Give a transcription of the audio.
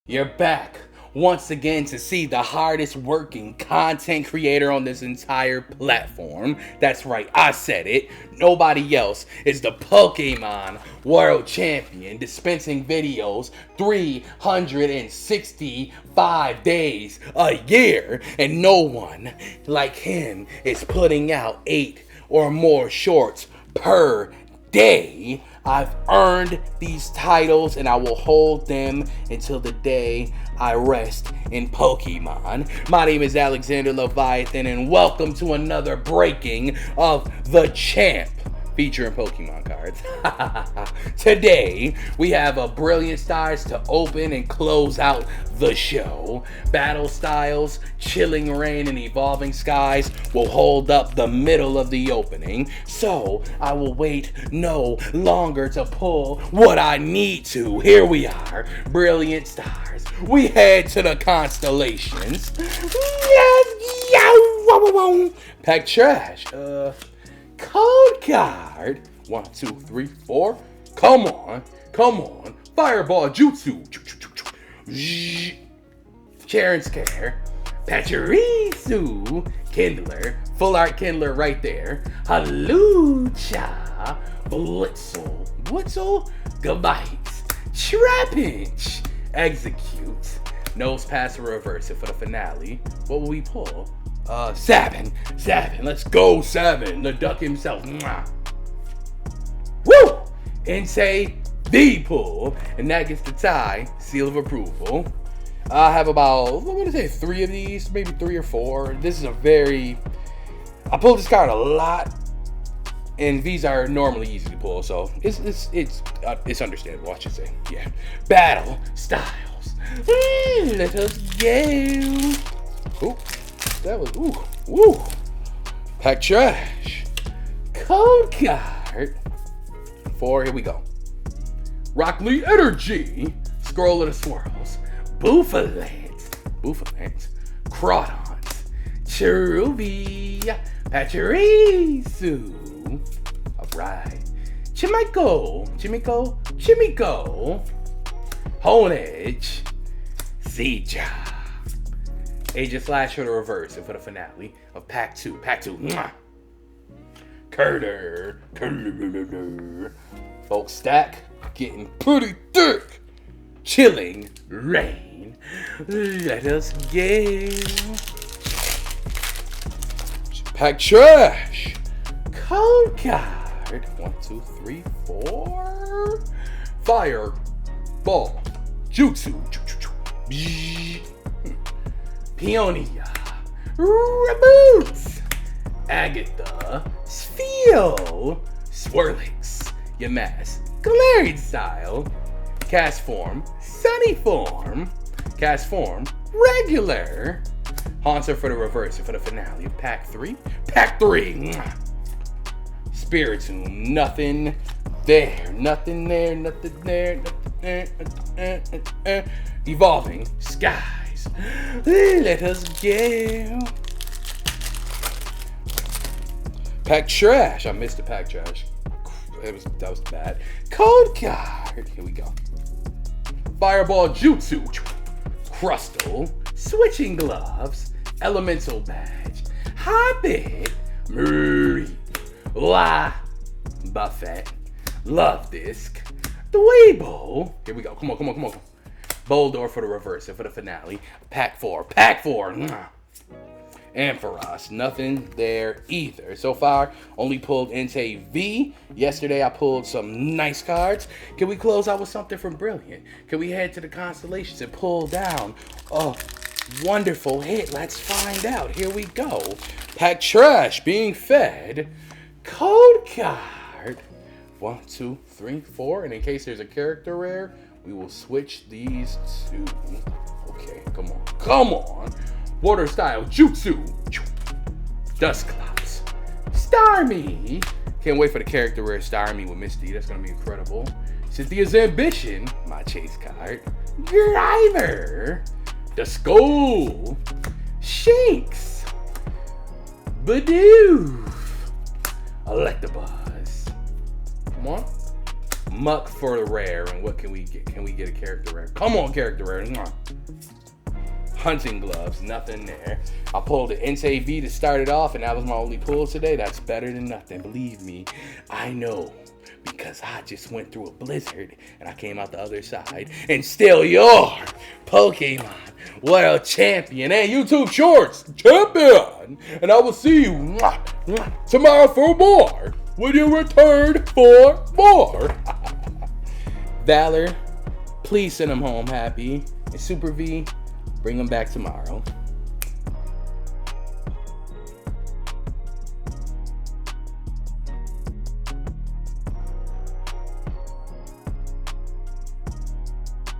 You're back once again to see the hardest working content creator on this entire platform. That's right, I said it. Nobody else is the Pokemon World Champion, dispensing videos 365 days a year, and no one like him is putting out 8 or more shorts per day. I've earned these titles and I will hold them until the day I rest in Pokemon. My name is Alexander Leviathan and welcome to another breaking of the Champ featuring Pokemon cards. Today, we have a Brilliant Stars to open and close out the show. Battle Styles, Chilling Rain, and Evolving Skies will hold up the middle of the opening. So, I will wait no longer to pull what I need to. Here we are, Brilliant Stars. We head to the constellations. Pack trash. Code card. 1, 2, 3, 4. Come on. Fireball Jutsu. Sharon Scare. Pachirisu. Kindler. Full art Kindler right there. Halucha. Blitzel. Gabites. Trapinch. Execute. Nose pass or reverse it for the finale. What will we pull? Sabin. Let's go, Sabin. The duck himself. Mwah. Woo! Insay the pull. And that gets the tie. Seal of approval. I have about, I'm going to say 3 of these. Maybe 3 or 4. This is a very... I pulled this card a lot. And these are normally easy to pull. So it's understandable, I should say. Yeah. Battle Styles. Let us go. Ooh. That was, ooh. Pack trash. Code card. 4, here we go. Rock Lee Energy. Scroll of the Swirls. Bouffalant. Crawdons. Cherubi. Pachirisu. Alright. Chimiko. Honedge. Zija. Agent Slash for the reverse and for the finale of Pack 2. Mwah. Curter. Bulk stack. Getting pretty thick. Chilling Rain. Let us go. Pack trash. Code card. 1, 2, 3, 4. Fireball. Jutsu. Peonia, Reboots, Agatha, Spheo, Swirlix, Yamask, Galarian Style, Cast Form, Sunny Form, Cast Form, Regular, Haunter for the reverse and for the finale of Pack 3, Spiritomb, nothing there. Evolving Skies. Let us go. Pack trash. I missed the pack trash. That was bad. Code card. Here we go. Fireball Jutsu. Crustle. Switching Gloves. Elemental Badge. Hobbit. Murray. La. Buffet. Love Disc. The Weibo. Here we go. Come on. Boldor for the reverse and for the finale. Pack 4. And for us, nothing there either. So far, only pulled Entei V. Yesterday, I pulled some nice cards. Can we close out with something from Brilliant? Can we head to the constellations and pull down a wonderful hit? Let's find out. Here we go. Pack trash being fed. Code card. 1, 2, 3, 4. And in case there's a character rare, we will switch these two. Okay, come on. Water Style Jutsu. Dust Clouds. Starmie. Can't wait for the character rare Starmie with Misty. That's gonna be incredible. Cynthia's Ambition. My chase card. Driver. The Skull. Shinx. Bidoof. Electabuzz. Come on. Muck for the rare. And what can we get? Can we get a character rare? Come on, character rare. Mwah. Hunting gloves, nothing there. I pulled the Entei V to start it off, and that was my only pull today. That's better than nothing. Believe me, I know. Because I just went through a blizzard, and I came out the other side. And still you're Pokemon. What a champion. And YouTube Shorts, champion. And I will see you tomorrow for more. When you return for more. Valor, please send him home happy. And Super V, bring him back tomorrow.